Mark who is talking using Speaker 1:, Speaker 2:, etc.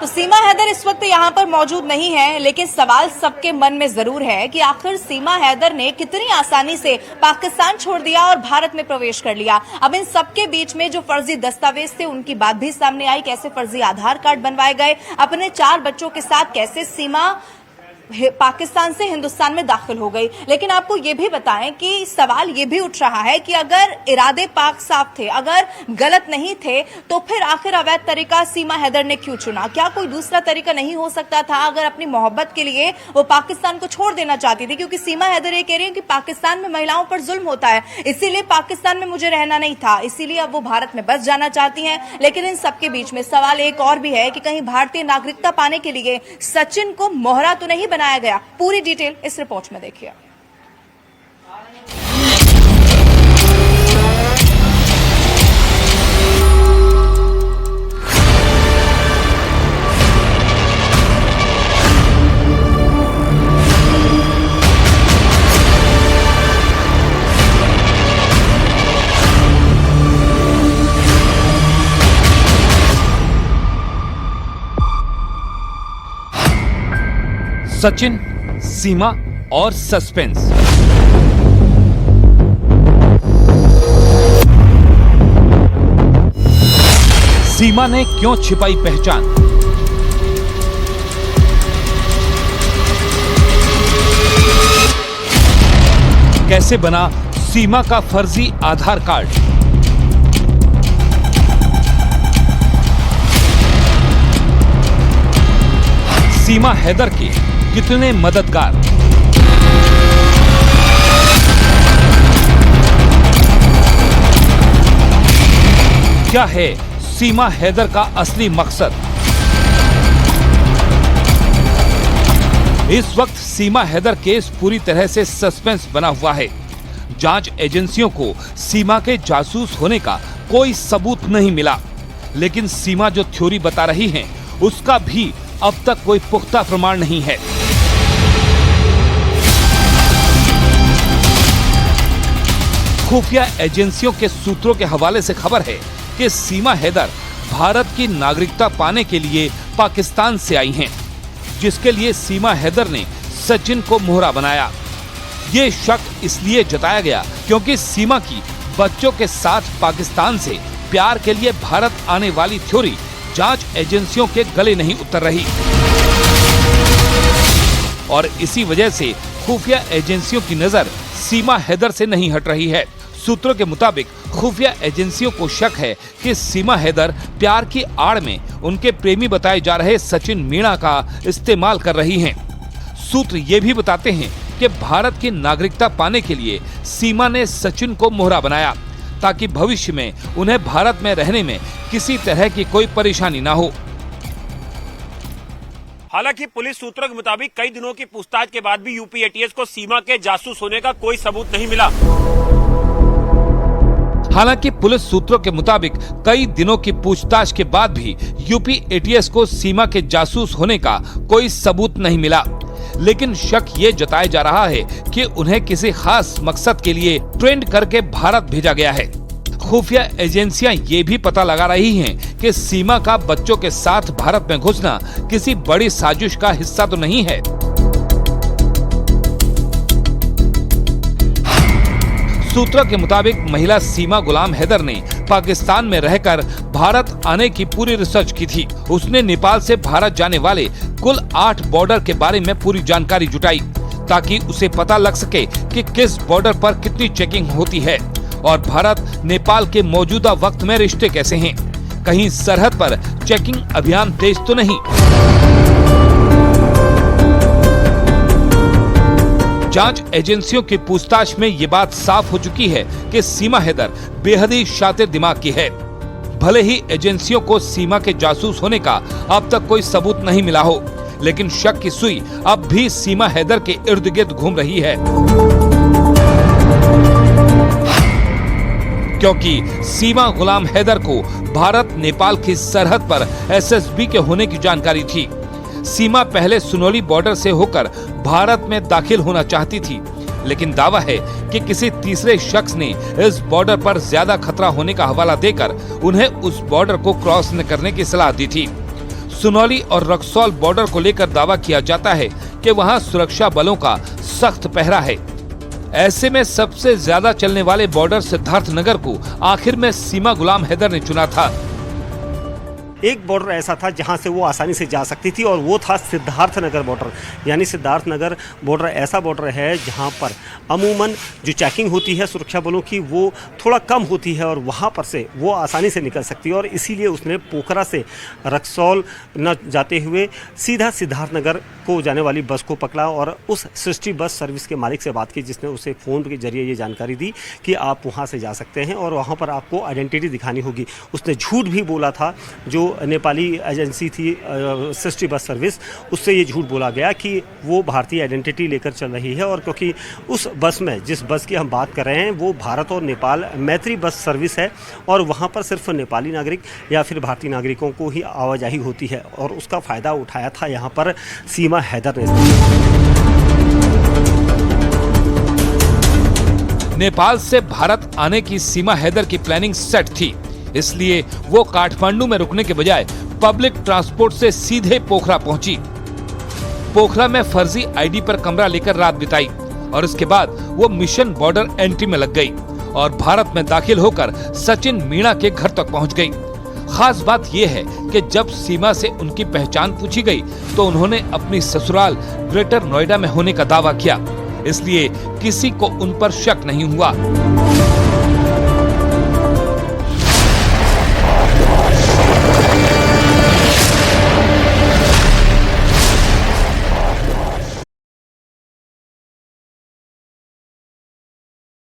Speaker 1: तो सीमा हैदर इस वक्त यहाँ पर मौजूद नहीं है, लेकिन सवाल सबके मन में जरूर है कि आखिर सीमा हैदर ने कितनी आसानी से पाकिस्तान छोड़ दिया और भारत में प्रवेश कर लिया। अब इन सबके बीच में जो फर्जी दस्तावेज थे उनकी बात भी सामने आई। कैसे फर्जी आधार कार्ड बनवाए गए, अपने 4 बच्चों के साथ कैसे सीमा पाकिस्तान से हिंदुस्तान में दाखिल हो गई। लेकिन आपको ये भी बताएं कि सवाल ये भी उठ रहा है कि अगर इरादे पाक साफ थे, अगर गलत नहीं थे, तो फिर आखिर अवैध तरीका सीमा हैदर ने क्यों चुना? क्या कोई दूसरा तरीका नहीं हो सकता था? अगर अपनी मोहब्बत के लिए वो पाकिस्तान को छोड़ देना चाहती थी, क्योंकि सीमा हैदर ये कह रही है कि पाकिस्तान में महिलाओं पर जुल्म होता है, इसीलिए पाकिस्तान में मुझे रहना नहीं था, इसीलिए अब वो भारत में बस जाना चाहती हैं। लेकिन इन सबके बीच में सवाल एक और भी है कि कहीं भारतीय नागरिकता पाने के लिए सचिन को मोहरा तो नहीं बनाया गया? पूरी डिटेल इस रिपोर्ट में देखिए।
Speaker 2: सचिन, सीमा और सस्पेंस। सीमा ने क्यों छिपाई पहचान? कैसे बना सीमा का फर्जी आधार कार्ड? सीमा हैदर के कितने मददगार? क्या है सीमा हैदर का असली मकसद? इस वक्त सीमा हैदर केस पूरी तरह से सस्पेंस बना हुआ है। जांच एजेंसियों को सीमा के जासूस होने का कोई सबूत नहीं मिला, लेकिन सीमा जो थ्योरी बता रही है उसका भी अब तक कोई पुख्ता प्रमाण नहीं है। खुफिया एजेंसियों के सूत्रों के हवाले से खबर है कि सीमा हैदर भारत की नागरिकता पाने के लिए पाकिस्तान से आई हैं, जिसके लिए सीमा हैदर ने सचिन को मोहरा बनाया। ये शक इसलिए जताया गया क्योंकि सीमा की बच्चों के साथ पाकिस्तान से प्यार के लिए भारत आने वाली थ्योरी जांच एजेंसियों के गले नहीं उतर रही और इसी वजह से खुफिया एजेंसियों की नजर सीमा हैदर से नहीं हट रही है। सूत्रों के मुताबिक खुफिया एजेंसियों को शक है कि सीमा हैदर प्यार की आड़ में उनके प्रेमी बताए जा रहे सचिन मीणा का इस्तेमाल कर रही हैं। सूत्र ये भी बताते हैं कि भारत की नागरिकता पाने के लिए सीमा ने सचिन को मोहरा बनाया ताकि भविष्य में उन्हें भारत में रहने में किसी तरह की कोई परेशानी ना हो।
Speaker 3: हालांकि पुलिस सूत्रों के मुताबिक कई दिनों की पूछताछ के बाद भी यूपी एटीएस को सीमा के जासूस होने का कोई सबूत नहीं मिला।
Speaker 2: हालांकि पुलिस सूत्रों के मुताबिक कई दिनों की पूछताछ के बाद भी यूपी एटीएस को सीमा के जासूस होने का कोई सबूत नहीं मिला, लेकिन शक ये जताया जा रहा है कि उन्हें किसी खास मकसद के लिए ट्रेंड करके भारत भेजा गया है। खुफिया एजेंसियां ये भी पता लगा रही हैं कि सीमा का बच्चों के साथ भारत में घुसना किसी बड़ी साजिश का हिस्सा तो नहीं है। सूत्रों के मुताबिक महिला सीमा गुलाम हैदर ने पाकिस्तान में रहकर भारत आने की पूरी रिसर्च की थी। उसने नेपाल से भारत जाने वाले कुल 8 बॉर्डर के बारे में पूरी जानकारी जुटाई ताकि उसे पता लग सके कि किस बॉर्डर पर कितनी चेकिंग होती है और भारत नेपाल के मौजूदा वक्त में रिश्ते कैसे हैं। कहीं सरहद पर चेकिंग अभियान तेज तो नहीं। जांच एजेंसियों की पूछताछ में ये बात साफ हो चुकी है कि सीमा हैदर बेहद ही शातिर दिमाग की है। भले ही एजेंसियों को सीमा के जासूस होने का अब तक कोई सबूत नहीं मिला हो, लेकिन शक की सुई अब भी सीमा हैदर के इर्द गिर्द घूम रही है, क्योंकि सीमा गुलाम हैदर को भारत नेपाल की सरहद पर एसएसबी के होने की जानकारी थी। सीमा पहले सुनोली बॉर्डर से होकर भारत में दाखिल होना चाहती थी, लेकिन दावा है कि किसी तीसरे शख्स ने इस बॉर्डर पर ज्यादा खतरा होने का हवाला देकर उन्हें उस बॉर्डर को क्रॉस न करने की सलाह दी थी। सुनौली और रक्सौल बॉर्डर को लेकर दावा किया जाता है कि वहां सुरक्षा बलों का सख्त पहरा है। ऐसे में सबसे ज्यादा चलने वाले बॉर्डर सिद्धार्थनगर को आखिर में सीमा गुलाम हैदर ने चुना था।
Speaker 4: एक बॉर्डर ऐसा था जहां से वो आसानी से जा सकती थी और वो था सिद्धार्थनगर बॉर्डर। यानी सिद्धार्थनगर बॉर्डर ऐसा बॉर्डर है जहां पर अमूमन जो चेकिंग होती है सुरक्षा बलों की वो थोड़ा कम होती है और वहां पर से वो आसानी से निकल सकती है, और इसीलिए उसने पोखरा से रक्सौल न जाते हुए सीधा सिद्धार्थनगर को जाने वाली बस को पकड़ा और उस सृष्टि बस सर्विस के मालिक से बात की, जिसने उसे फ़ोन के जरिए ये जानकारी दी कि आप वहाँ से जा सकते हैं और वहाँ पर आपको आइडेंटिटी दिखानी होगी। उसने झूठ भी बोला था। जो नेपाली एजेंसी थी सृष्टि बस सर्विस, उससे ये झूठ बोला गया कि वो भारतीय आइडेंटिटी लेकर चल रही है, और क्योंकि उस बस में, जिस बस की हम बात कर रहे हैं, वो भारत और नेपाल मैत्री बस सर्विस है और वहाँ पर सिर्फ नेपाली नागरिक या फिर भारतीय नागरिकों को ही आवाजाही होती है, और उसका फ़ायदा उठाया था यहाँ पर सीमा हैदर ने।
Speaker 2: नेपाल से भारत आने की सीमा हैदर की प्लानिंग सेट थी, इसलिए वो काठमांडू में रुकने के बजाय पब्लिक ट्रांसपोर्ट से सीधे पोखरा पहुंची। पोखरा में फर्जी आईडी पर कमरा लेकर रात बिताई और उसके बाद वो मिशन बॉर्डर एंट्री में लग गई और भारत में दाखिल होकर सचिन मीणा के घर तक पहुंच गई। खास बात यह है कि जब सीमा से उनकी पहचान पूछी गई तो उन्होंने अपनी ससुराल ग्रेटर नोएडा में होने का दावा किया, इसलिए किसी को उन पर शक नहीं हुआ।